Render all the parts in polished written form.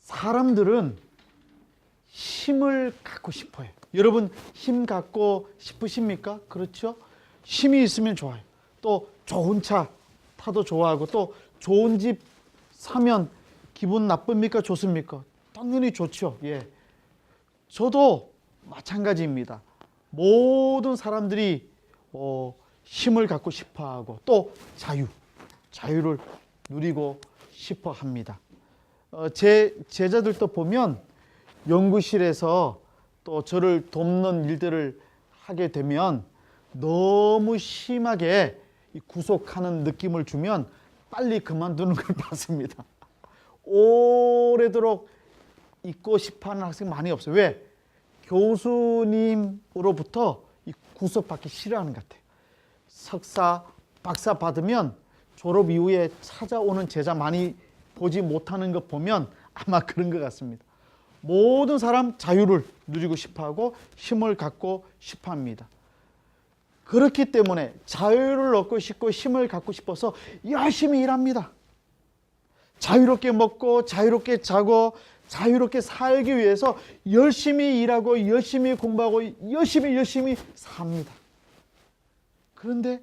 사람들은 힘을 갖고 싶어요. 여러분 힘 갖고 싶으십니까? 그렇죠? 힘이 있으면 좋아요. 또 좋은 차 타도 좋아하고, 또 좋은 집 사면 기분 나쁩니까? 좋습니까? 당연히 좋죠. 예. 저도 마찬가지입니다. 모든 사람들이 힘을 갖고 싶어하고, 또 자유를 누리고 싶어 합니다. 제 제자들도 보면 연구실에서 또 저를 돕는 일들을 하게 되면 너무 심하게 구속하는 느낌을 주면 빨리 그만두는 걸 봤습니다. 오래도록 있고 싶어하는 학생 많이 없어요. 왜? 교수님으로부터 구속받기 싫어하는 것 같아요. 석사, 박사 받으면 졸업 이후에 찾아오는 제자 많이 보지 못하는 것 보면 아마 그런 것 같습니다. 모든 사람 자유를 누리고 싶어하고 힘을 갖고 싶어합니다. 그렇기 때문에 자유를 얻고 싶고 힘을 갖고 싶어서 열심히 일합니다. 자유롭게 먹고 자유롭게 자고 자유롭게 살기 위해서 열심히 일하고 열심히 공부하고 열심히 삽니다. 그런데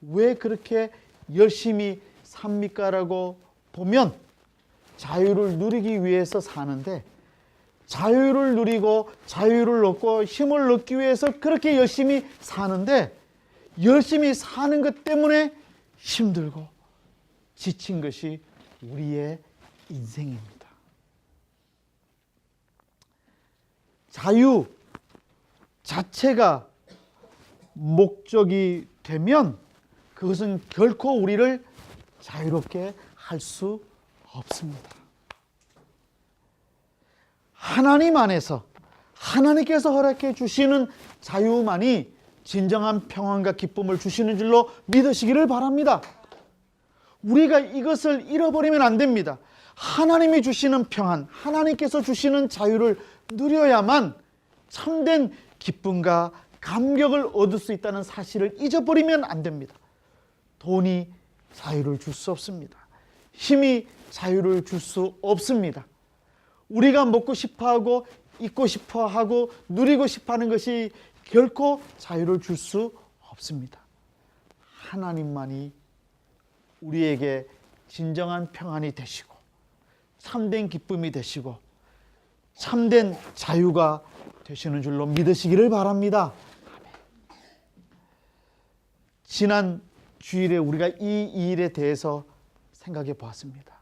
왜 그렇게 열심히 삽니까? 라고 보면 자유를 누리기 위해서 사는데, 자유를 누리고 자유를 얻고 힘을 얻기 위해서 그렇게 열심히 사는데, 열심히 사는 것 때문에 힘들고 지친 것이 우리의 인생입니다. 자유 자체가 목적이 되면 그것은 결코 우리를 자유롭게 할 수 없습니다. 하나님 안에서 하나님께서 허락해 주시는 자유만이 진정한 평안과 기쁨을 주시는 줄로 믿으시기를 바랍니다. 우리가 이것을 잃어버리면 안 됩니다. 하나님이 주시는 평안, 하나님께서 주시는 자유를 누려야만 참된 기쁨과 감격을 얻을 수 있다는 사실을 잊어버리면 안 됩니다. 돈이 자유를 줄 수 없습니다. 힘이 자유를 줄 수 없습니다. 우리가 먹고 싶어하고 입고 싶어하고 누리고 싶어하는 것이 결코 자유를 줄 수 없습니다. 하나님만이 우리에게 진정한 평안이 되시고 참된 기쁨이 되시고 참된 자유가 되시는 줄로 믿으시기를 바랍니다. 지난 주일에 우리가 이 일에 대해서 생각해 보았습니다.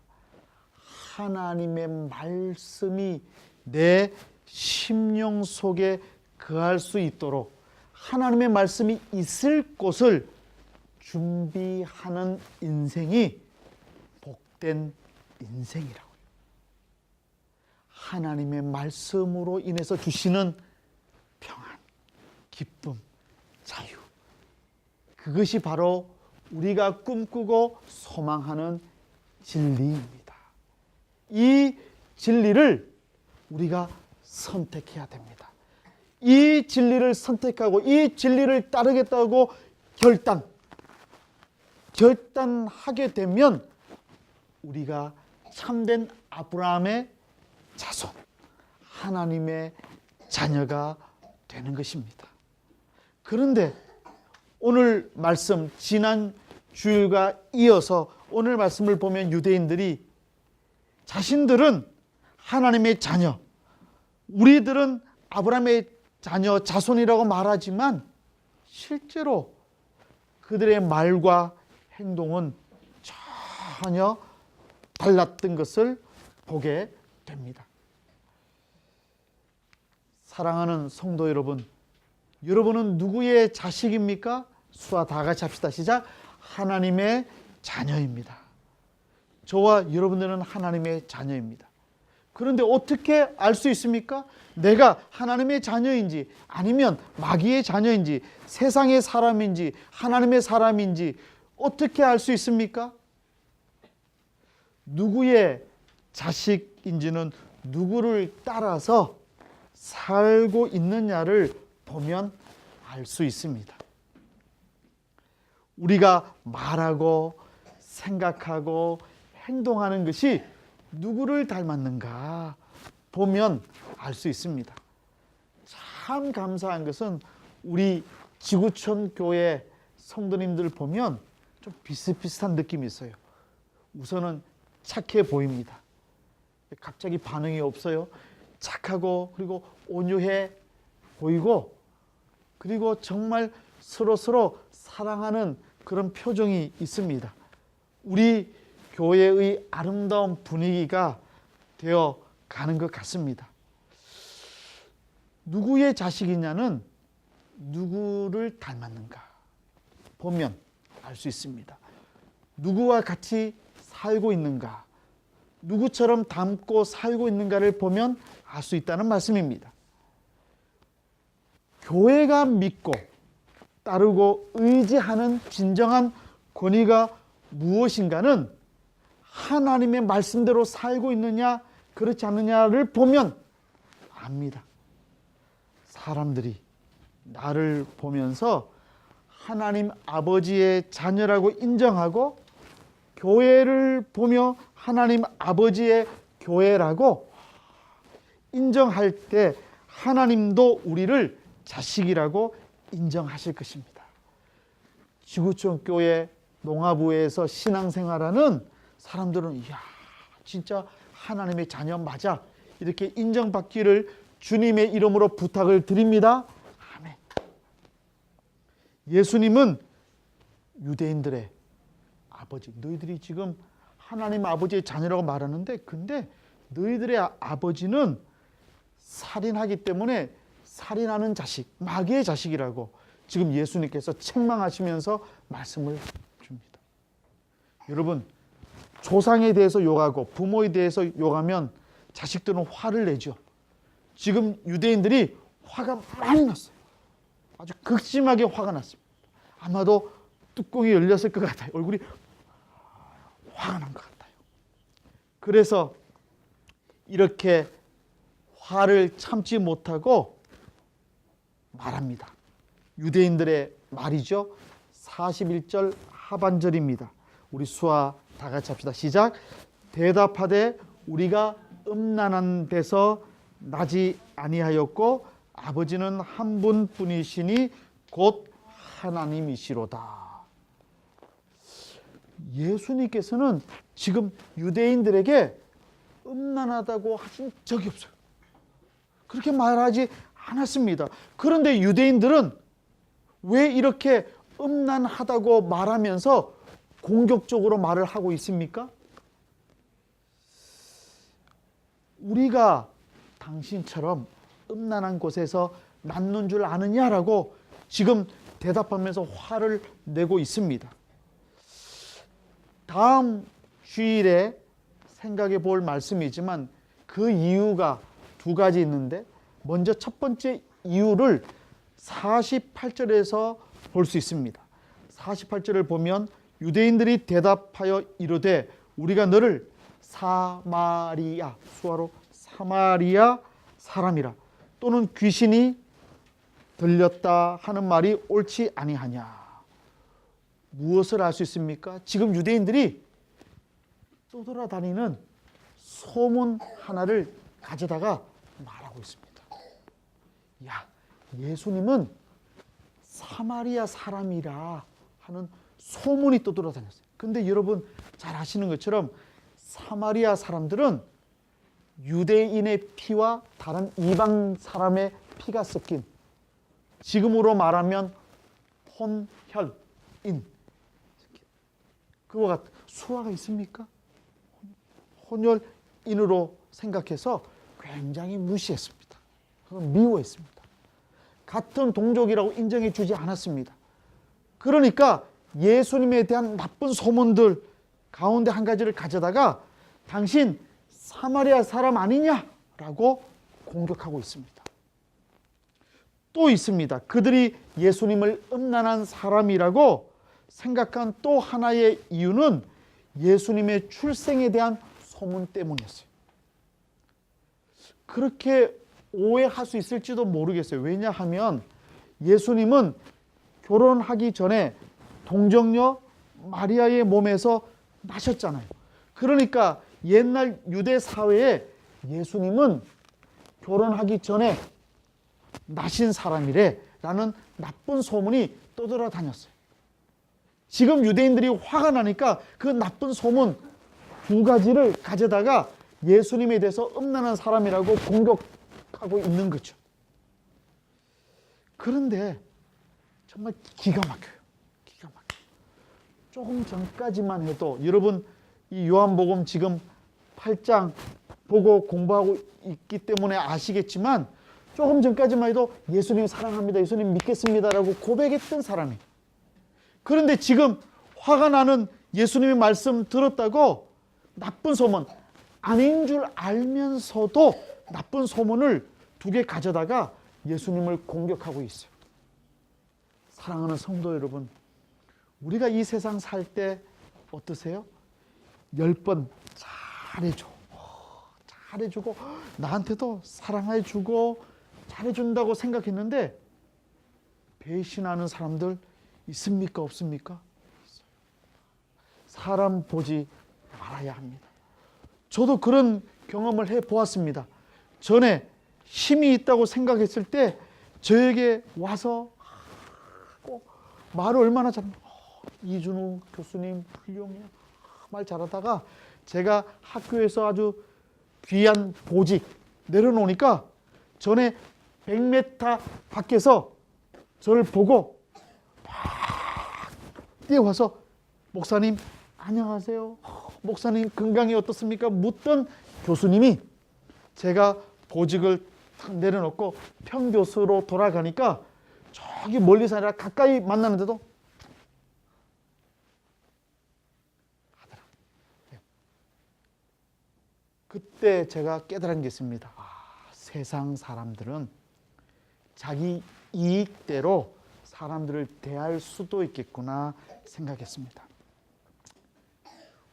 하나님의 말씀이 내 심령 속에 거할 수 있도록 하나님의 말씀이 있을 곳을 준비하는 인생이 복된 인생이라고요. 하나님의 말씀으로 인해서 주시는 평안, 기쁨, 자유, 그것이 바로 우리가 꿈꾸고 소망하는 진리입니다. 이 진리를 우리가 선택해야 됩니다. 이 진리를 선택하고 이 진리를 따르겠다고 결단하게 되면 우리가 참된 아브라함의 자손, 하나님의 자녀가 되는 것입니다. 그런데 오늘 말씀, 지난 주일과 이어서 오늘 말씀을 보면 유대인들이 자신들은 하나님의 자녀, 우리들은 아브라함의 자녀, 자손이라고 말하지만 실제로 그들의 말과 행동은 전혀 달랐던 것을 보게 됩니다. 사랑하는 성도 여러분, 여러분은 누구의 자식입니까? 수아 다 같이 합시다. 시작. 하나님의 자녀입니다. 저와 여러분들은 하나님의 자녀입니다. 그런데 어떻게 알 수 있습니까? 내가 하나님의 자녀인지 아니면 마귀의 자녀인지 세상의 사람인지 하나님의 사람인지 어떻게 알 수 있습니까? 누구의 자식인지는 누구를 따라서 살고 있느냐를 보면 알 수 있습니다. 우리가 말하고 생각하고 행동하는 것이 누구를 닮았는가 보면 알 수 있습니다. 참 감사한 것은 우리 지구촌 교회 성도님들 보면 좀 비슷비슷한 느낌이 있어요. 우선은 착해 보입니다. 갑자기 반응이 없어요. 착하고 그리고 온유해 보이고 그리고 정말 서로 사랑하는 그런 표정이 있습니다. 우리 교회의 아름다운 분위기가 되어 가는 것 같습니다. 누구의 자식이냐는 누구를 닮았는가 보면 알 수 있습니다. 누구와 같이 살고 있는가, 누구처럼 닮고 살고 있는가를 보면 알 수 있다는 말씀입니다. 교회가 믿고 따르고 의지하는 진정한 권위가 무엇인가는 하나님의 말씀대로 살고 있느냐 그렇지 않느냐를 보면 압니다. 사람들이 나를 보면서 하나님 아버지의 자녀라고 인정하고 교회를 보며 하나님 아버지의 교회라고 인정할 때 하나님도 우리를 자식이라고 인정하실 것입니다. 지구촌 교회 농아부에서 신앙생활하는 사람들은 이야 진짜 하나님의 자녀 맞아 이렇게 인정받기를 주님의 이름으로 부탁을 드립니다. 아멘. 예수님은 유대인들의 아버지, 너희들이 지금 하나님 아버지의 자녀라고 말하는데 근데 너희들의 아버지는 살인하기 때문에 살인하는 자식, 마귀의 자식이라고 지금 예수님께서 책망하시면서 말씀을 줍니다. 여러분, 조상에 대해서 욕하고 부모에 대해서 욕하면 자식들은 화를 내죠. 지금 유대인들이 화가 많이 났어요. 아주 극심하게 화가 났습니다. 아마도 뚜껑이 열렸을 것 같아요. 얼굴이 화가 난 것 같아요. 그래서 이렇게 화를 참지 못하고 말합니다. 유대인들의 말이죠. 41절 하반절입니다. 우리 수아 다 같이 합시다. 시작. 대답하되 우리가 음란한 데서 나지 아니하였고 아버지는 한 분뿐이시니 곧 하나님이시로다. 예수님께서는 지금 유대인들에게 음란하다고 하신 적이 없어요. 그렇게 말하지 않았습니다. 그런데 유대인들은 왜 이렇게 음란하다고 말하면서 공격적으로 말을 하고 있습니까? 우리가 당신처럼 음란한 곳에서 낳는 줄 아느냐라고 지금 대답하면서 화를 내고 있습니다. 다음 주일에 생각해 볼 말씀이지만 그 이유가 두 가지 있는데 먼저 첫 번째 이유를 48절에서 볼 수 있습니다. 48절을 보면 유대인들이 대답하여 이르되 우리가 너를 사마리아, 수아로 사마리아 사람이라 또는 귀신이 들렸다 하는 말이 옳지 아니하냐. 무엇을 알 수 있습니까? 지금 유대인들이 떠돌아다니는 소문 하나를 가져다가 말하고 있습니다. 야, 예수님은 사마리아 사람이라 하는 소문이 떠돌아다녔어요. 근데 여러분 잘 아시는 것처럼 사마리아 사람들은 유대인의 피와 다른 이방 사람의 피가 섞인, 지금으로 말하면 혼혈인, 그와 같은 수화가 있습니까? 혼혈인으로 생각해서 굉장히 무시했습니다. 미워했습니다. 같은 동족이라고 인정해 주지 않았습니다. 그러니까 예수님에 대한 나쁜 소문들 가운데 한 가지를 가져다가 당신 사마리아 사람 아니냐라고 공격하고 있습니다. 또 있습니다. 그들이 예수님을 음란한 사람이라고 생각한 또 하나의 이유는 예수님의 출생에 대한 소문 때문이었어요. 그렇게 오해할 수 있을지도 모르겠어요. 왜냐하면 예수님은 결혼하기 전에 동정녀 마리아의 몸에서 나셨잖아요. 그러니까 옛날 유대 사회에 예수님은 결혼하기 전에 나신 사람이래 라는 나쁜 소문이 떠돌아다녔어요. 지금 유대인들이 화가 나니까 그 나쁜 소문 두 가지를 가져다가 예수님에 대해서 음란한 사람이라고 공격하고 있는 거죠. 그런데 정말 기가 막혀요. 기가 막혀요. 조금 전까지만 해도 여러분 이 요한복음 지금 8장 보고 공부하고 있기 때문에 아시겠지만 조금 전까지만 해도 예수님 사랑합니다. 예수님 믿겠습니다라고 고백했던 사람이. 그런데 지금 화가 나는 예수님의 말씀 들었다고 나쁜 소문, 아닌 줄 알면서도 나쁜 소문을 두 개 가져다가 예수님을 공격하고 있어요. 사랑하는 성도 여러분, 우리가 이 세상 살 때 어떠세요? 10번 잘해줘. 잘해주고 나한테도 사랑해주고 잘해준다고 생각했는데 배신하는 사람들 있습니까? 없습니까? 사람 보지 말아야 합니다. 저도 그런 경험을 해보았습니다. 전에 힘이 있다고 생각했을 때 저에게 와서 말을 얼마나 잘하는 이준우 교수님 훌륭해 말 잘하다가 제가 학교에서 아주 귀한 보직 내려놓으니까 전에 100m 밖에서 저를 보고 막 뛰어와서 목사님 안녕하세요. 목사님 건강이 어떻습니까? 묻던 교수님이 제가 보직을 탁 내려놓고 평교수로 돌아가니까 저기 멀리서 아니라 가까이 만나는데도 하더라고요. 그때 제가 깨달은 게 있습니다. 세상 사람들은 자기 이익대로 사람들을 대할 수도 있겠구나 생각했습니다.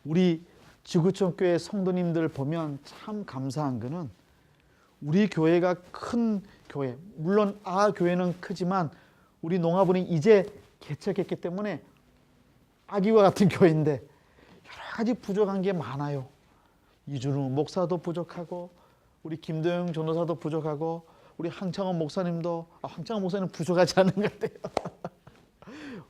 우리 지구촌 교회 성도님들 보면 참 감사한 거는 우리 교회가 큰 교회, 물론 교회는 크지만 우리 농아분이 이제 개척했기 때문에 아기와 같은 교회인데 여러 가지 부족한 게 많아요. 이준우 목사도 부족하고 우리 김도영 전도사도 부족하고 우리 황창원 목사님도 황창원 목사님 부족하지 않은 것 같아요.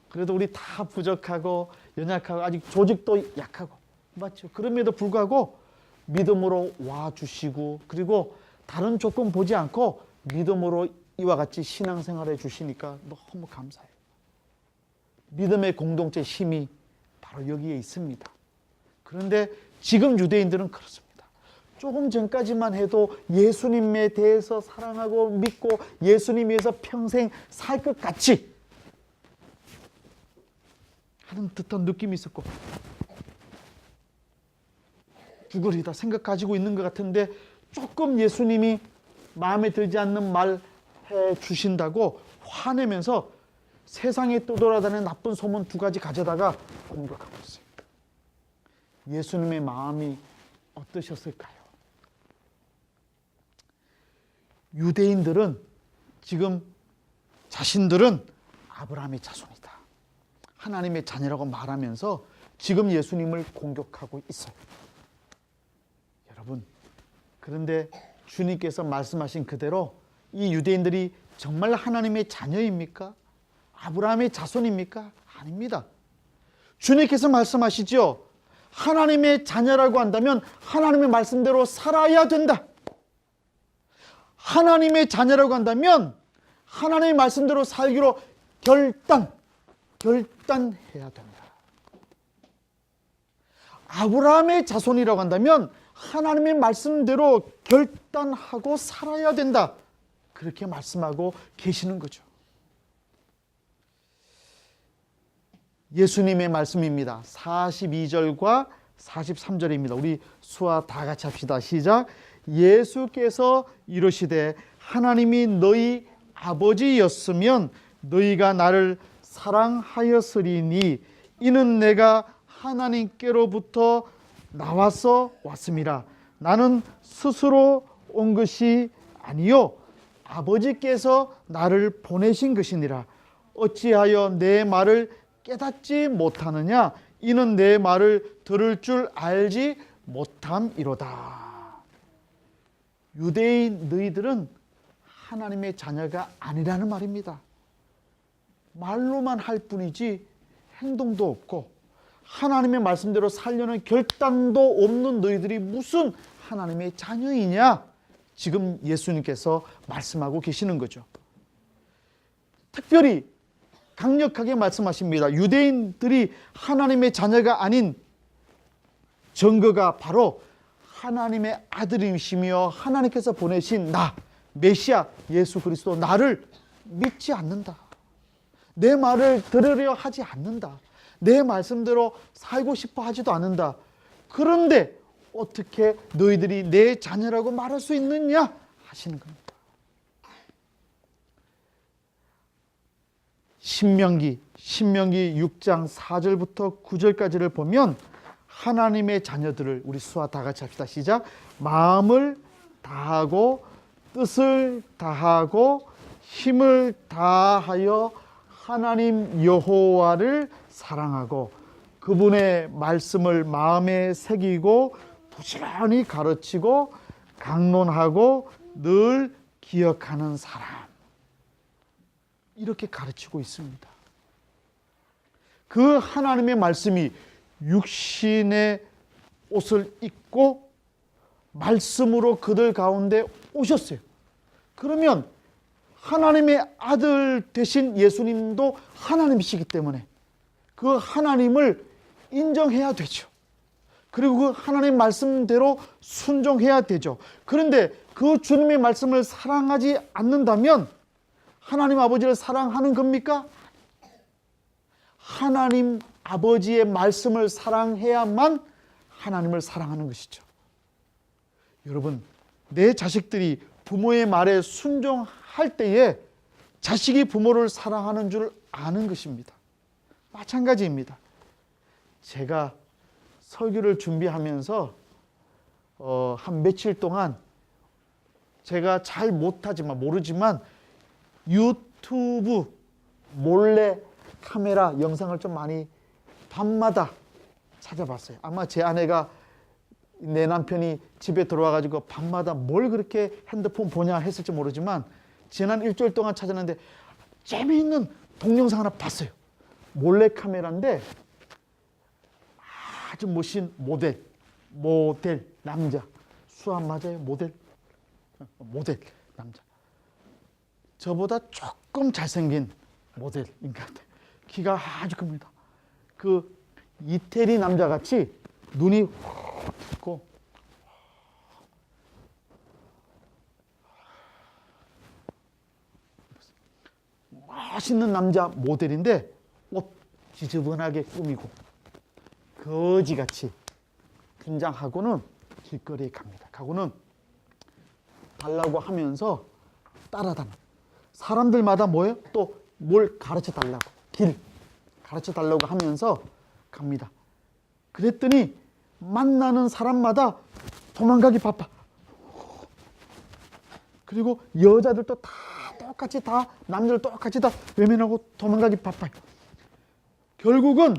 그래도 우리 다 부족하고 연약하고 아직 조직도 약하고 맞죠? 그럼에도 불구하고 믿음으로 와주시고 그리고 다른 조건 보지 않고 믿음으로 이와 같이 신앙생활해 주시니까 너무 감사해요. 믿음의 공동체 힘이 바로 여기에 있습니다. 그런데 지금 유대인들은 그렇습니다. 조금 전까지만 해도 예수님에 대해서 사랑하고 믿고 예수님 위해서 평생 살 것 같이 하는 듯한 느낌이 있었고 구걸이다 생각 가지고 있는 것 같은데 조금 예수님이 마음에 들지 않는 말 해주신다고 화내면서 세상에 떠돌아다니는 나쁜 소문 두 가지 가져다가 공격하고 있어요. 예수님의 마음이 어떠셨을까요? 유대인들은 지금 자신들은 아브라함의 자손이다. 하나님의 자녀라고 말하면서 지금 예수님을 공격하고 있어요. 여러분, 그런데 주님께서 말씀하신 그대로 이 유대인들이 정말 하나님의 자녀입니까? 아브라함의 자손입니까? 아닙니다. 주님께서 말씀하시죠. 하나님의 자녀라고 한다면 하나님의 말씀대로 살아야 된다. 하나님의 자녀라고 한다면 하나님의 말씀대로 살기로 결단해야 된다. 아브라함의 자손이라고 한다면 하나님의 말씀대로 결단하고 살아야 된다. 그렇게 말씀하고 계시는 거죠. 예수님의 말씀입니다. 42절과 43절입니다. 우리 수화 다 같이 합시다. 시작. 예수께서 이르시되 하나님이 너희 아버지였으면 너희가 나를 사랑하였으리니 이는 내가 하나님께로부터 나와서 왔음이라. 나는 스스로 온 것이 아니요 아버지께서 나를 보내신 것이니라. 어찌하여 내 말을 깨닫지 못하느냐? 이는 내 말을 들을 줄 알지 못함이로다. 유대인 너희들은 하나님의 자녀가 아니라는 말입니다. 말로만 할 뿐이지 행동도 없고 하나님의 말씀대로 살려는 결단도 없는 너희들이 무슨 하나님의 자녀이냐? 지금 예수님께서 말씀하고 계시는 거죠. 특별히 강력하게 말씀하십니다. 유대인들이 하나님의 자녀가 아닌 증거가 바로 하나님의 아들이시며 하나님께서 보내신 나, 메시아 예수 그리스도 나를 믿지 않는다. 내 말을 들으려 하지 않는다. 내 말씀대로 살고 싶어 하지도 않는다. 그런데 어떻게 너희들이 내 자녀라고 말할 수 있느냐 하시는 겁니다. 신명기 6장 4절부터 9절까지를 보면 하나님의 자녀들을 우리 수아 다 같이 합시다. 시작. 마음을 다하고 뜻을 다하고 힘을 다하여 하나님 여호와를 사랑하고 그분의 말씀을 마음에 새기고 부지런히 가르치고 강론하고 늘 기억하는 사람. 이렇게 가르치고 있습니다. 그 하나님의 말씀이 육신의 옷을 입고 말씀으로 그들 가운데 오셨어요. 그러면 하나님의 아들 되신 예수님도 하나님이시기 때문에 그 하나님을 인정해야 되죠. 그리고 그 하나님 말씀대로 순종해야 되죠. 그런데 그 주님의 말씀을 사랑하지 않는다면 하나님 아버지를 사랑하는 겁니까? 하나님 아버지의 말씀을 사랑해야만 하나님을 사랑하는 것이죠. 여러분, 내 자식들이 부모의 말에 순종할 때에 자식이 부모를 사랑하는 줄 아는 것입니다. 마찬가지입니다. 제가 설교를 준비하면서 한 며칠 동안 제가 잘 못하지만 모르지만 유튜브 몰래 카메라 영상을 좀 많이 밤마다 찾아봤어요. 아마 제 아내가 내 남편이 집에 들어와가지고 밤마다 뭘 그렇게 핸드폰 보냐 했을지 모르지만 지난 일주일 동안 찾았는데 재미있는 동영상 하나 봤어요. 몰래 카메라인데 아주 멋진 모델 남자. 수아 맞아요? 모델 남자. 저보다 조금 잘생긴 모델인 것 같아요. 키가 아주 큽니다. 그 이태리 남자같이 눈이 확 붓고 멋있는 남자 모델인데 옷 지저분하게 꾸미고 거지같이 분장하고는 길거리에 갑니다. 가고는 달라고 하면서 따라다녀. 사람들마다 뭐예요? 또 뭘 가르쳐 달라고, 길 가르쳐 달라고 하면서 갑니다. 그랬더니 만나는 사람마다 도망가기 바빠. 그리고 여자들도 다 똑같이 다 남자들 똑같이 다 외면하고 도망가기 바빠요. 결국은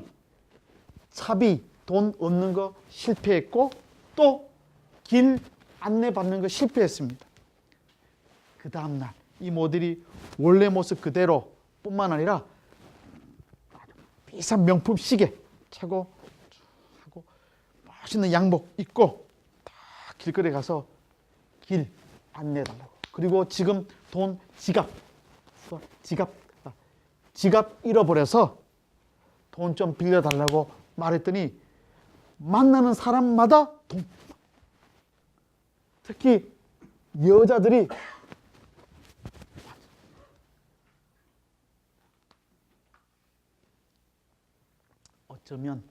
차비 돈 얻는 거 실패했고 또 길 안내 받는 거 실패했습니다. 그 다음날 이 모델이 원래 모습 그대로 뿐만 아니라 비싼 명품 시계 차고 하고 멋있는 양복 입고 다 길거리에 가서 길 안내 달라고. 그리고 지금 돈 지갑 잃어버려서 돈 좀 빌려달라고 말했더니 만나는 사람마다 돈. 특히 여자들이 어쩌면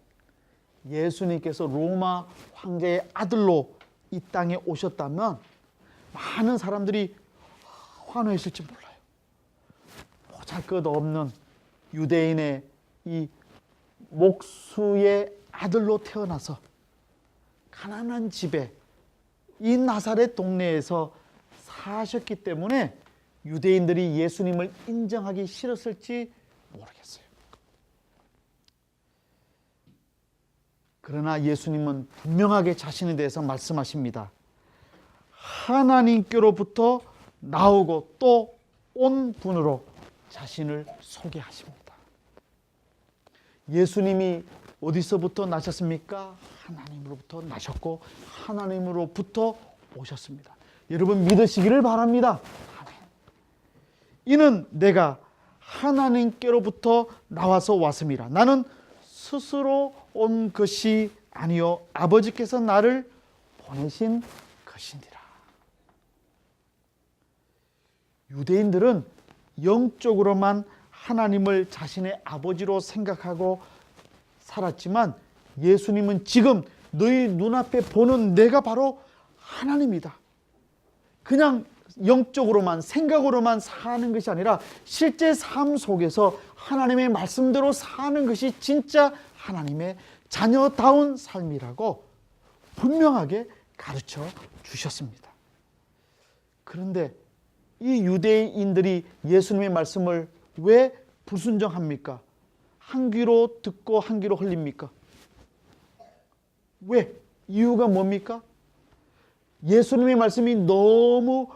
예수님께서 로마 황제의 아들로 이 땅에 오셨다면 많은 사람들이 환호했을지 몰라요. 보잘것없는 유대인의 이 목수의 아들로 태어나서 가난한 집에 이 나사렛 동네에서 사셨기 때문에 유대인들이 예수님을 인정하기 싫었을지 모르겠어요. 그러나 예수님은 분명하게 자신에 대해서 말씀하십니다. 하나님께로부터 나오고 또 온 분으로 자신을 소개하십니다. 예수님이 어디서부터 나셨습니까? 하나님으로부터 나셨고 하나님으로부터 오셨습니다. 여러분 믿으시기를 바랍니다. 아멘. 이는 내가 하나님께로부터 나와서 왔습니다. 나는 스스로 온 것이 아니요 아버지께서 나를 보내신 것이니라. 유대인들은 영적으로만 하나님을 자신의 아버지로 생각하고 살았지만 예수님은 지금 너희 눈앞에 보는 내가 바로 하나님이다. 그냥 영적으로만 생각으로만 사는 것이 아니라 실제 삶 속에서 하나님의 말씀대로 사는 것이 진짜 하나님의 자녀다운 삶이라고 분명하게 가르쳐 주셨습니다. 그런데 이 유대인들이 예수님의 말씀을 왜 불순종합니까? 한 귀로 듣고 한 귀로 흘립니까? 왜? 이유가 뭡니까? 예수님의 말씀이 너무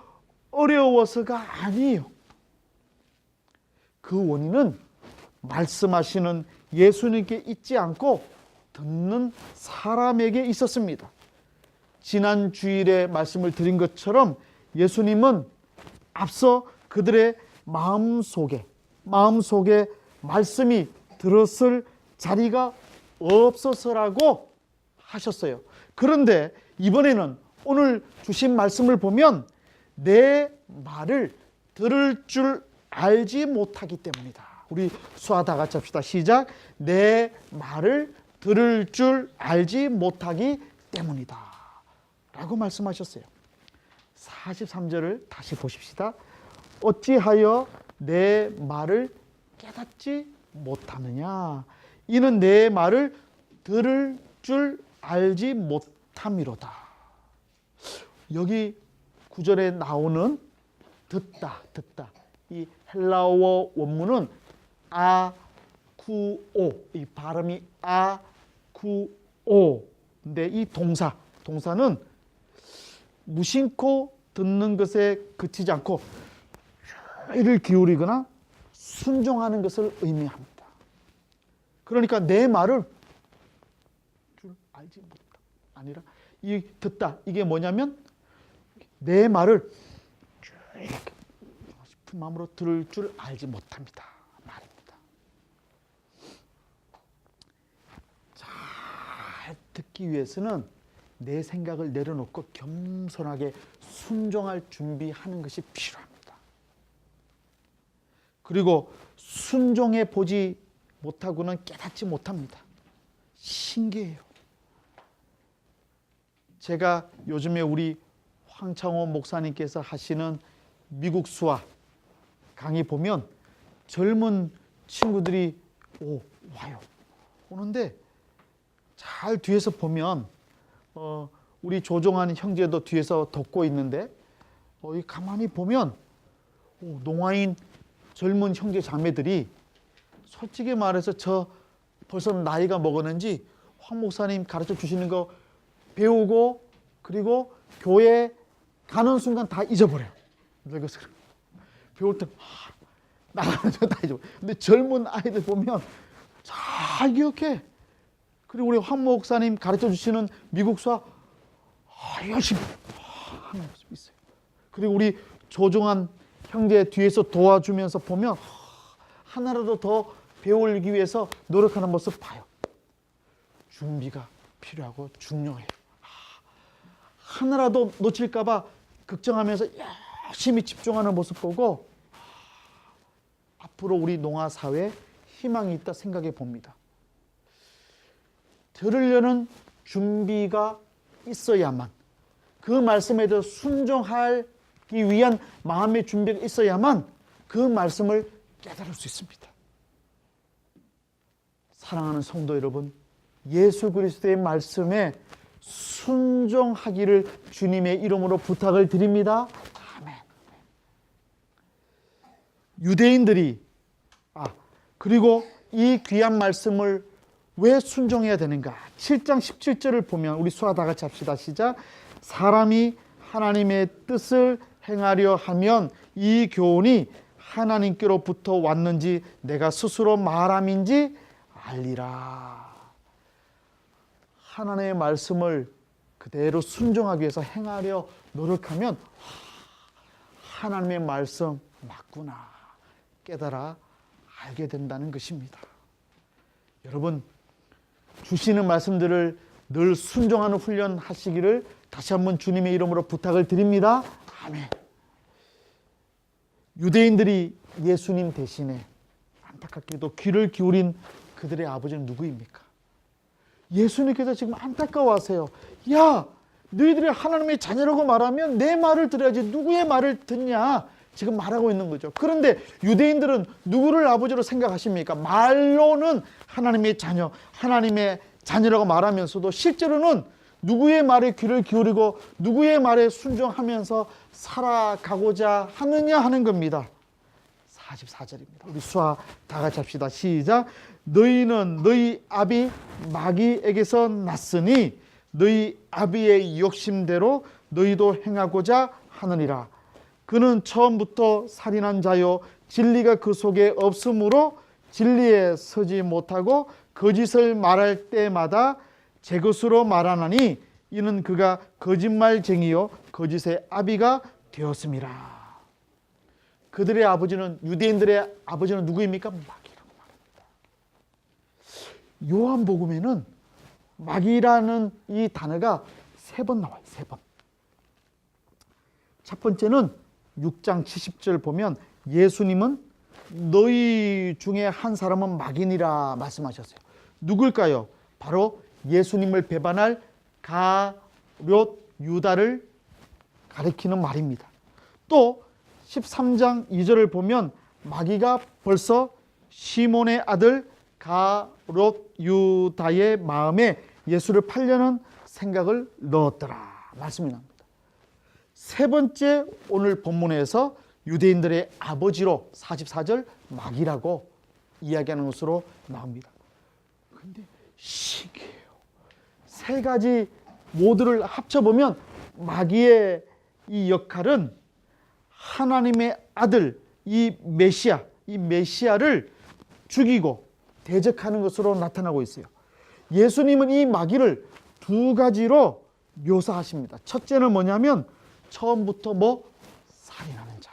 어려워서가 아니에요. 그 원인은 말씀하시는 예수님께 있지 않고 듣는 사람에게 있었습니다. 지난 주일에 말씀을 드린 것처럼 예수님은 앞서 그들의 마음속에 말씀이 들었을 자리가 없어서라고 하셨어요. 그런데 이번에는 오늘 주신 말씀을 보면 내 말을 들을 줄 알지 못하기 때문이다. 우리 수아 다 같이 합시다. 시작. 내 말을 들을 줄 알지 못하기 때문이다 라고 말씀하셨어요. 43절을 다시 보십시다. 어찌하여 내 말을 깨닫지 못하느냐? 이는 내 말을 들을 줄 알지 못함이로다. 여기 구절에 나오는 듣다. 이 헬라어 원문은 아쿠오, 이 발음이 아쿠오인데 이 동사는 무심코 듣는 것에 그치지 않고 이를 기울이거나 순종하는 것을 의미합니다. 그러니까 내 말을 줄 알지 못다 아니라 이 듣다 이게 뭐냐면 내 말을 싶은 마음으로 들을 줄 알지 못합니다 말입니다. 잘 듣기 위해서는 내 생각을 내려놓고 겸손하게 순종할 준비하는 것이 필요합니다. 그리고 순종해 보지 못하고는 깨닫지 못합니다. 신기해요. 제가 요즘에 우리 황창호 목사님께서 하시는 미국 수화 강의 보면 젊은 친구들이 와요. 오는데 잘 뒤에서 보면 우리 조종환 형제도 뒤에서 돕고 있는데 가만히 보면 농아인 젊은 형제 자매들이 솔직히 말해서 저 벌써 나이가 먹었는지 황 목사님 가르쳐 주시는 거 배우고 그리고 교회 가는 순간 다 잊어버려요. 늙어서 배울 때 나가는 순간 다 잊어버려요. 근데 젊은 아이들 보면 잘 기억해. 그리고 우리 황 목사님 가르쳐 주시는 미국 수학 열심히 하는 모습이 있어요. 그리고 우리 조종한 형제 뒤에서 도와주면서 보면 하나라도 더 배우기 위해서 노력하는 모습 봐요. 준비가 필요하고 중요해요. 하나라도 놓칠까 봐 걱정하면서 열심히 집중하는 모습 보고 앞으로 우리 농아 사회에 희망이 있다 생각해 봅니다. 들으려는 준비가 있어야만 그 말씀에 대해 순종하기 위한 마음의 준비가 있어야만 그 말씀을 깨달을 수 있습니다. 사랑하는 성도 여러분, 예수 그리스도의 말씀에 순종하기를 주님의 이름으로 부탁을 드립니다. 아멘. 유대인들이 그리고 이 귀한 말씀을 왜 순종해야 되는가? 7장 17절을 보면 우리 수아 다 같이 합시다. 시작. 사람이 하나님의 뜻을 행하려 하면 이 교훈이 하나님께로부터 왔는지 내가 스스로 말함인지 알리라. 하나님의 말씀을 그대로 순종하기 위해서 행하려 노력하면 하나님의 말씀 맞구나 깨달아 알게 된다는 것입니다. 여러분, 주시는 말씀들을 늘 순종하는 훈련 하시기를 다시 한번 주님의 이름으로 부탁을 드립니다. 아멘. 유대인들이 예수님 대신에 안타깝게도 귀를 기울인 그들의 아버지는 누구입니까? 예수님께서 지금 안타까워하세요. 야, 너희들이 하나님의 자녀라고 말하면 내 말을 들어야지 누구의 말을 듣냐? 지금 말하고 있는 거죠. 그런데 유대인들은 누구를 아버지로 생각하십니까? 말로는 하나님의 자녀, 하나님의 자녀라고 말하면서도 실제로는 누구의 말에 귀를 기울이고 누구의 말에 순종하면서 살아가고자 하느냐 하는 겁니다. 44절입니다. 우리 수아 다 같이 합시다. 시작. 너희는 너희 아비 마귀에게서 났으니 너희 아비의 욕심대로 너희도 행하고자 하느니라. 그는 처음부터 살인한 자요 진리가 그 속에 없으므로 진리에 서지 못하고 거짓을 말할 때마다 제 것으로 말하나니 이는 그가 거짓말쟁이요 거짓의 아비가 되었음이라. 그들의 아버지는, 유대인들의 아버지는 누구입니까? 마귀라고 말합니다. 요한복음에는 마귀라는 이 단어가 3번 나와요. 3번. 첫 번째는 6장 70절 보면 예수님은 너희 중에 한 사람은 마귀니라 말씀하셨어요. 누굴까요? 바로 예수님을 배반할 가룟 유다를 가리키는 말입니다. 또 13장 2절을 보면 마귀가 벌써 시몬의 아들 가룟 유다의 마음에 예수를 팔려는 생각을 넣었더라 말씀이 납니다. 세 번째, 오늘 본문에서 유대인들의 아버지로 44절 마귀라고 이야기하는 것으로 나옵니다. 그런데 신기해요. 세 가지 모두를 합쳐보면 마귀의 이 역할은 하나님의 아들, 이 메시아를 죽이고 대적하는 것으로 나타나고 있어요. 예수님은 이 마귀를 2가지로 묘사하십니다. 첫째는 뭐냐면 처음부터 살인하는 자.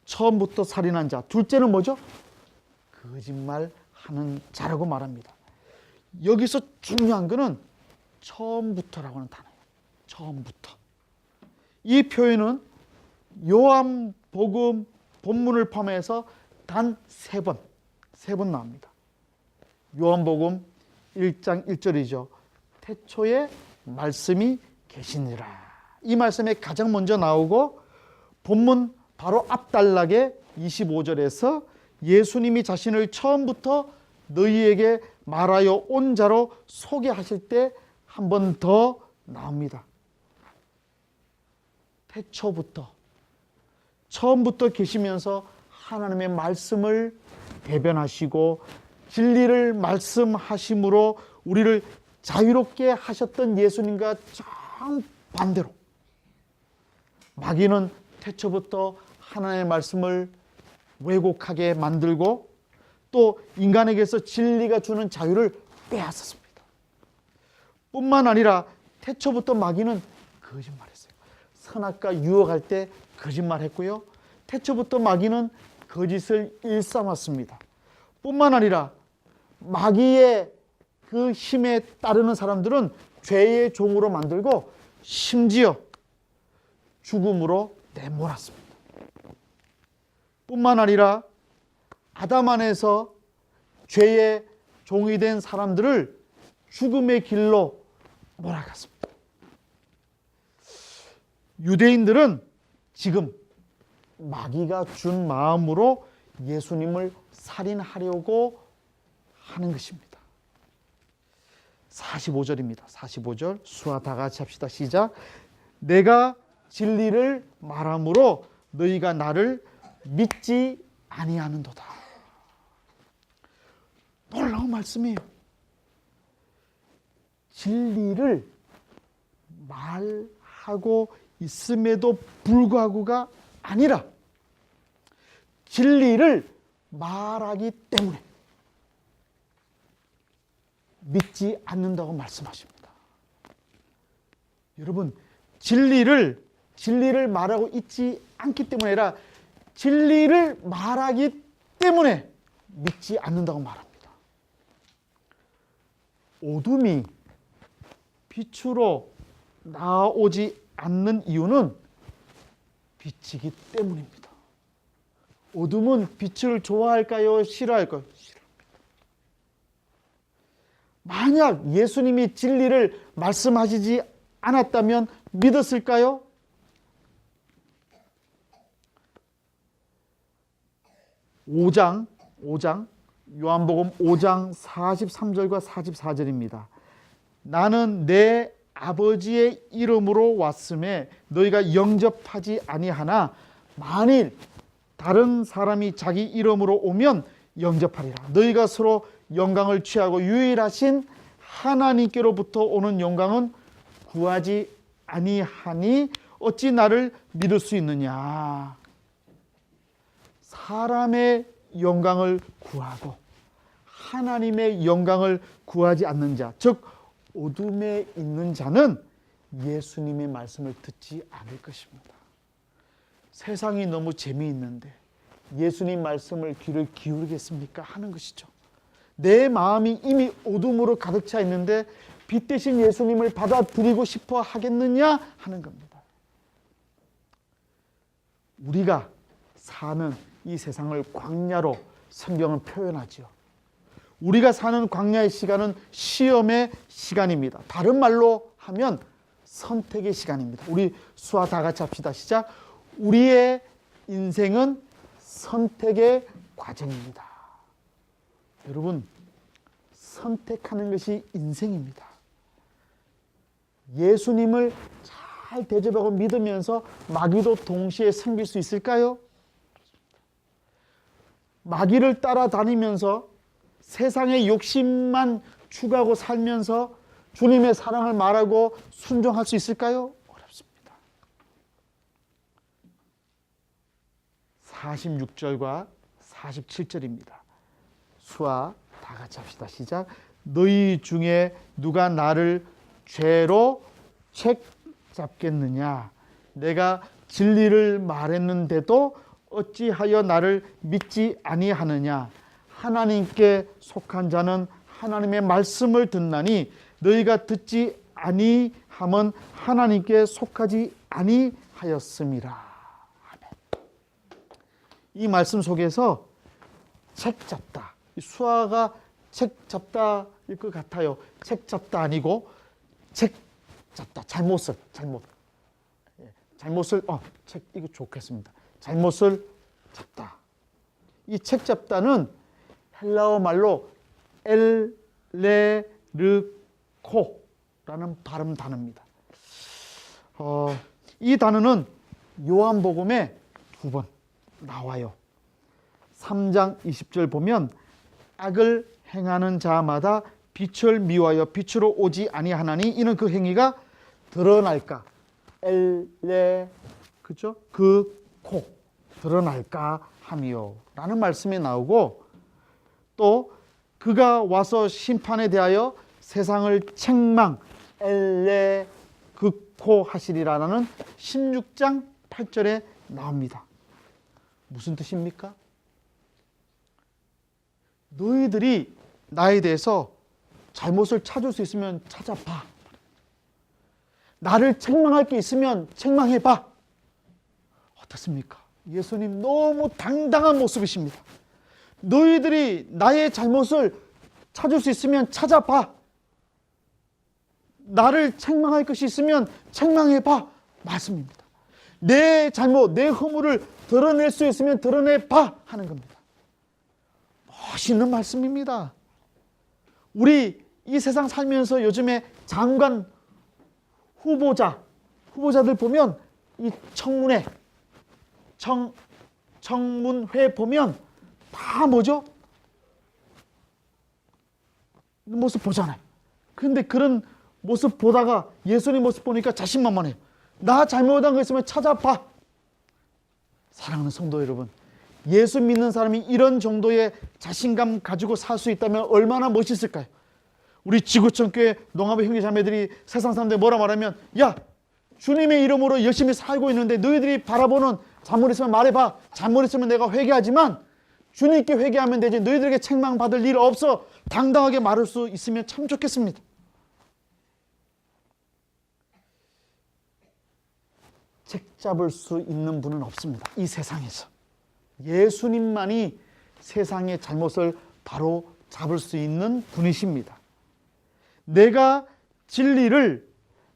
처음부터 살인한 자. 둘째는 뭐죠? 거짓말하는 자라고 말합니다. 여기서 중요한 것은 처음부터라고 하는 단어예요. 처음부터. 이 표현은 요한복음 본문을 포함해서 단 3번 나옵니다. 요한복음 1장 1절이죠. 태초에 말씀이 계시니라. 이 말씀에 가장 먼저 나오고 본문 바로 앞단락에 25절에서 예수님이 자신을 처음부터 너희에게 말하여 온 자로 소개하실 때 한 번 더 나옵니다. 태초부터, 처음부터 계시면서 하나님의 말씀을 대변하시고 진리를 말씀하심으로 우리를 자유롭게 하셨던 예수님과 정반대로 마귀는 태초부터 하나님의 말씀을 왜곡하게 만들고 또 인간에게서 진리가 주는 자유를 빼앗았습니다. 뿐만 아니라 태초부터 마귀는 거짓말했어요. 선악과 유혹할 때 거짓말했고요. 태초부터 마귀는 거짓을 일삼았습니다. 뿐만 아니라 마귀의 그 힘에 따르는 사람들은 죄의 종으로 만들고 심지어 죽음으로 내몰았습니다. 뿐만 아니라 아담 안에서 죄의 종이 된 사람들을 죽음의 길로 몰아갔습니다. 유대인들은 지금 마귀가 준 마음으로 예수님을 살인하려고 하는 것입니다. 45절입니다. 45절 수아 다 같이 합시다. 시작. 내가 진리를 말함으로 너희가 나를 믿지 아니하는도다. 놀라운 말씀이에요. 진리를 말하고 있음에도 불구하고가 아니라 진리를 말하기 때문에 믿지 않는다고 말씀하십니다. 여러분, 진리를 말하고 있지 않기 때문에 아니라 진리를 말하기 때문에 믿지 않는다고 말합니다. 어둠이 빛으로 나오지 않는 이유는 빛이기 때문입니다. 어둠은 빛을 좋아할까요? 싫어할까요? 싫어합니다. 만약 예수님이 진리를 말씀하시지 않았다면 믿었을까요? 요한복음 5장 43절과 44절입니다. 나는 내 아버지의 이름으로 왔음에 너희가 영접하지 아니하나 만일 다른 사람이 자기 이름으로 오면 영접하리라. 너희가 서로 영광을 취하고 유일하신 하나님께로부터 오는 영광은 구하지 아니하니 어찌 나를 믿을 수 있느냐. 사람의 영광을 구하고 하나님의 영광을 구하지 않는 자, 즉 어둠에 있는 자는 예수님의 말씀을 듣지 않을 것입니다. 세상이 너무 재미있는데 예수님 말씀을 귀를 기울이겠습니까? 하는 것이죠. 내 마음이 이미 어둠으로 가득 차 있는데 빛 대신 예수님을 받아들이고 싶어 하겠느냐 하는 겁니다. 우리가 사는 이 세상을 광야로 성경은 표현하죠. 우리가 사는 광야의 시간은 시험의 시간입니다. 다른 말로 하면 선택의 시간입니다. 우리 수아 다 같이 합시다. 시작. 우리의 인생은 선택의 과정입니다. 여러분, 선택하는 것이 인생입니다. 예수님을 잘 대접하고 믿으면서 마귀도 동시에 섬길 수 있을까요? 마귀를 따라다니면서 세상의 욕심만 추구하고 살면서 주님의 사랑을 말하고 순종할 수 있을까요? 어렵습니다. 46절과 47절입니다. 수아 다 같이 합시다. 시작. 너희 중에 누가 나를 죄로 책 잡겠느냐? 내가 진리를 말했는데도 어찌하여 나를 믿지 아니하느냐? 하나님께 속한 자는 하나님의 말씀을 듣나니 너희가 듣지 아니함은 하나님께 속하지 아니하였음이라. 아멘. 이 말씀 속에서 책 잡다. 수아가 책 잡다일 것 같아요. 책 잡다 아니고 책 잡다. 잘못을 책 이거 좋겠습니다. 잘못을 잡다. 이 책 잡다는 헬라어 말로 엘레르코라는 발음 단어입니다. 이 단어는 요한복음에 2번 나와요. 3장 20절 보면 악을 행하는 자마다 빛을 미워하여 빛으로 오지 아니하나니 이는 그 행위가 드러날까. 그죠? 드러날까 하미요 라는 말씀이 나오고, 또 그가 와서 심판에 대하여 세상을 책망 하시리라는 16장 8절에 나옵니다. 무슨 뜻입니까? 너희들이 나에 대해서 잘못을 찾을 수 있으면 찾아봐. 나를 책망할 게 있으면 책망해봐. 어떻습니까? 예수님 너무 당당한 모습이십니다. 너희들이 나의 잘못을 찾을 수 있으면 찾아봐. 나를 책망할 것이 있으면 책망해봐. 말씀입니다. 내 잘못, 내 허물을 드러낼 수 있으면 드러내봐 하는 겁니다. 멋있는 말씀입니다. 우리 이 세상 살면서 요즘에 장관 후보자들 보면 이 청문회 보면 다 뭐죠? 모습 보잖아요. 그런데 그런 모습 보다가 예수님 모습 보니까 자신만만해요. 나 잘못한 거 있으면 찾아봐. 사랑하는 성도 여러분, 예수 믿는 사람이 이런 정도의 자신감 가지고 살 수 있다면 얼마나 멋있을까요? 우리 지구촌교회 농아부 형제자매들이 세상 사람들 뭐라 말하면, 야, 주님의 이름으로 열심히 살고 있는데 너희들이 바라보는 잘못 있으면 말해봐. 잘못 있으면 내가 회개하지만 주님께 회개하면 되지 너희들에게 책망받을 일 없어. 당당하게 말할 수 있으면 참 좋겠습니다. 책 잡을 수 있는 분은 없습니다. 이 세상에서. 예수님만이 세상의 잘못을 바로 잡을 수 있는 분이십니다. 내가 진리를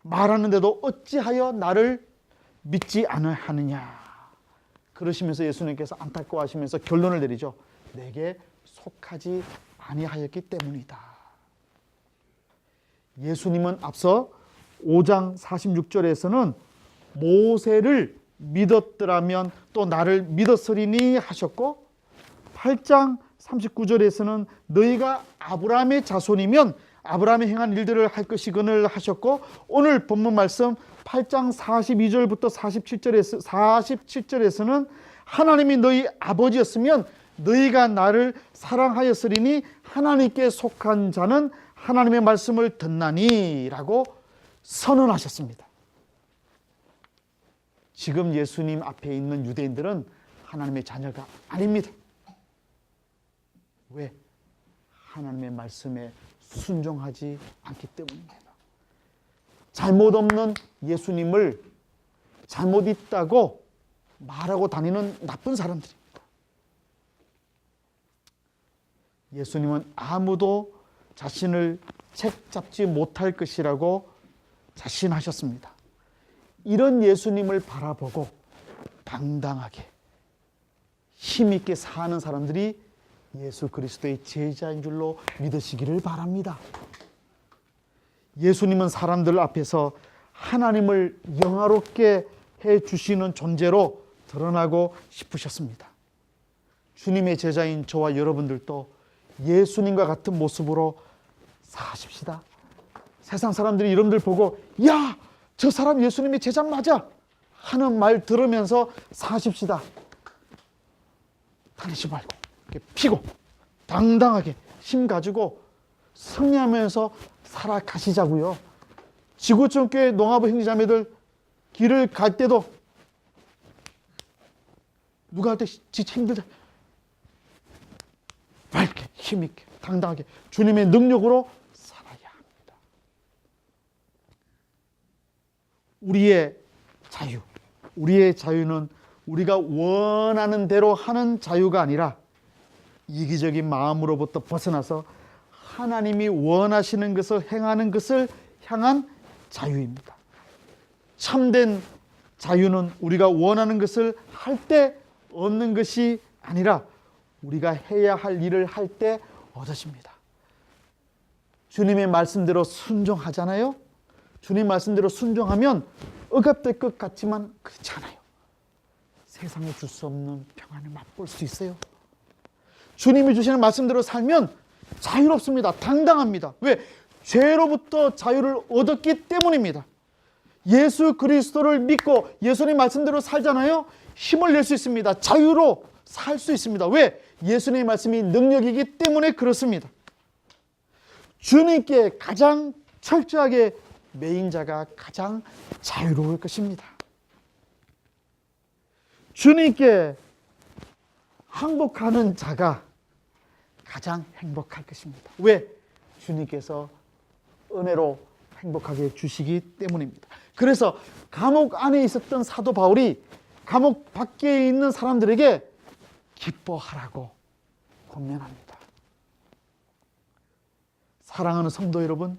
말하는데도 어찌하여 나를 믿지 아니하느냐. 그러시면서 예수님께서 안타까워하시면서 결론을 내리죠. 내게 속하지 아니하였기 때문이다. 예수님은 앞서 5장 46절에서는 모세를 믿었더라면 또 나를 믿었으리니 하셨고, 8장 39절에서는 너희가 아브라함의 자손이면 아브라함이 행한 일들을 할 것이거늘 하셨고, 오늘 본문 말씀 8장 42절부터 47절에서는 하나님이 너희 아버지였으면 너희가 나를 사랑하였으리니 하나님께 속한 자는 하나님의 말씀을 듣나니 라고 선언하셨습니다. 지금 예수님 앞에 있는 유대인들은 하나님의 자녀가 아닙니다. 왜? 하나님의 말씀에 순종하지 않기 때문입니다. 잘못 없는 예수님을 잘못 있다고 말하고 다니는 나쁜 사람들입니다. 예수님은 아무도 자신을 책 잡지 못할 것이라고 자신하셨습니다. 이런 예수님을 바라보고 당당하게 힘있게 사는 사람들이 예수 그리스도의 제자인 줄로 믿으시기를 바랍니다. 예수님은 사람들 앞에서 하나님을 영화롭게 해주시는 존재로 드러나고 싶으셨습니다. 주님의 제자인 저와 여러분들도 예수님과 같은 모습으로 사십시다. 세상 사람들이 여러분들 보고 야! 저 사람 예수님의 제자 맞아! 하는 말 들으면서 사십시다. 다니지 말고 이렇게 피고 당당하게 힘 가지고 승리하면서 살아가시자고요. 지구촌교회 농아부 형제자매들 길을 갈 때도 누가 할 때 지쳐 힘들다. 밝게 힘있게 당당하게 주님의 능력으로 살아야 합니다. 우리의 자유는 우리가 원하는 대로 하는 자유가 아니라 이기적인 마음으로부터 벗어나서 하나님이 원하시는 것을 행하는 것을 향한 자유입니다. 참된 자유는 우리가 원하는 것을 할 때 얻는 것이 아니라 우리가 해야 할 일을 할 때 얻으십니다. 주님의 말씀대로 순종하잖아요. 주님 말씀대로 순종하면 억압될 것 같지만 그렇지 않아요. 세상에 줄 수 없는 평안을 맛볼 수 있어요. 주님이 주시는 말씀대로 살면 자유롭습니다. 당당합니다. 왜? 죄로부터 자유를 얻었기 때문입니다. 예수 그리스도를 믿고 예수님 말씀대로 살잖아요. 힘을 낼 수 있습니다. 자유로 살 수 있습니다. 왜? 예수님의 말씀이 능력이기 때문에 그렇습니다. 주님께 가장 철저하게 매인 자가 가장 자유로울 것입니다. 주님께 항복하는 자가 가장 행복할 것입니다. 왜? 주님께서 은혜로 행복하게 주시기 때문입니다. 그래서 감옥 안에 있었던 사도 바울이 감옥 밖에 있는 사람들에게 기뻐하라고 권면합니다. 사랑하는 성도 여러분,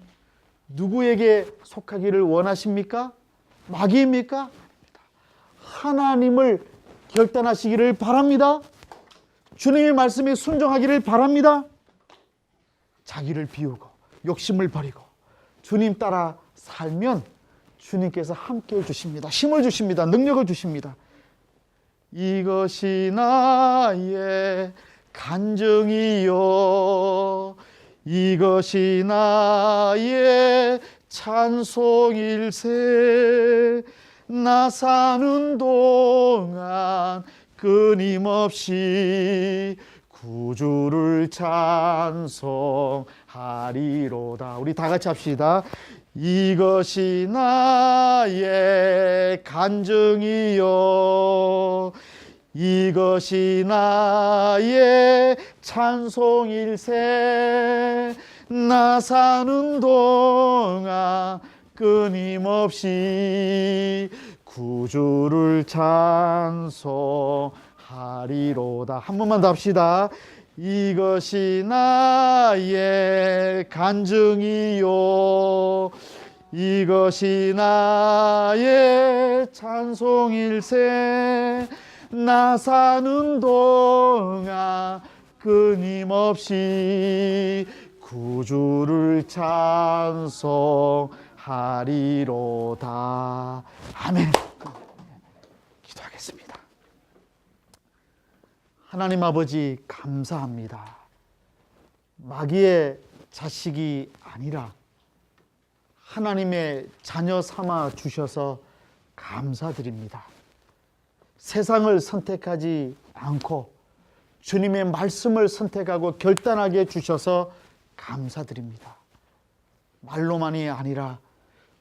누구에게 속하기를 원하십니까? 마귀입니까? 아닙니다. 하나님을 결단하시기를 바랍니다. 주님의 말씀에 순종하기를 바랍니다. 자기를 비우고 욕심을 버리고 주님 따라 살면 주님께서 함께 해주십니다. 힘을 주십니다. 능력을 주십니다. 이것이 나의 간증이요 이것이 나의 찬송일세. 나 사는 동안 끊임없이 구주를 찬송하리로다. 우리 다 같이 합시다. 이것이 나의 간증이요, 이것이 나의 찬송일세. 나 사는 동안 끊임없이 구주를 찬송하리로다. 한 번만 더 합시다. 이것이 나의 간증이요, 이것이 나의 찬송일세. 나 사는 동안 끊임없이 구주를 찬송하리로다. 아멘. 기도하겠습니다. 하나님 아버지, 감사합니다. 마귀의 자식이 아니라 하나님의 자녀 삼아 주셔서 감사드립니다. 세상을 선택하지 않고 주님의 말씀을 선택하고 결단하게 주셔서 감사드립니다. 말로만이 아니라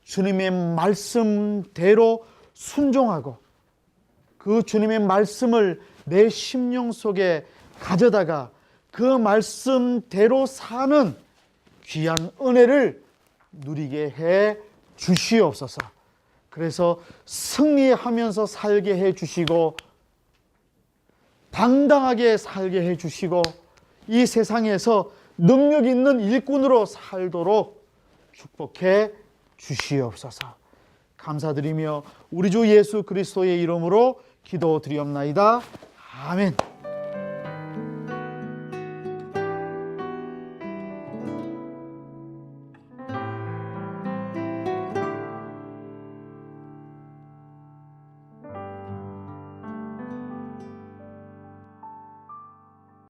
주님의 말씀대로 순종하고 그 주님의 말씀을 내 심령 속에 가져다가 그 말씀대로 사는 귀한 은혜를 누리게 해 주시옵소서. 그래서 승리하면서 살게 해 주시고 당당하게 살게 해 주시고 이 세상에서 능력 있는 일꾼으로 살도록 축복해 주시옵소서. 감사드리며 우리 주 예수 그리스도의 이름으로 기도드리옵나이다. 아멘.